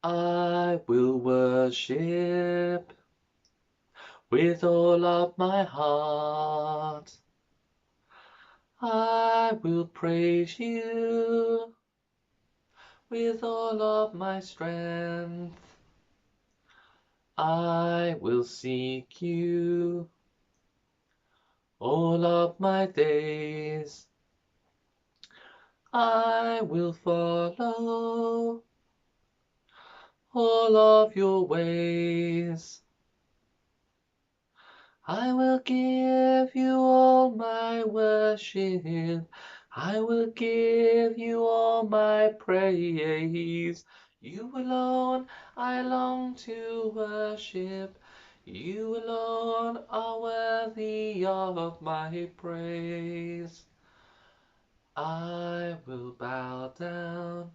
I will worship with all of my heart. I will praise you with all of my strength. I will seek you all of my days. I will follow all of your ways. I will give you all my worship. I will give you all my praise. You alone I long to worship. You alone are worthy of my praise. I will bow down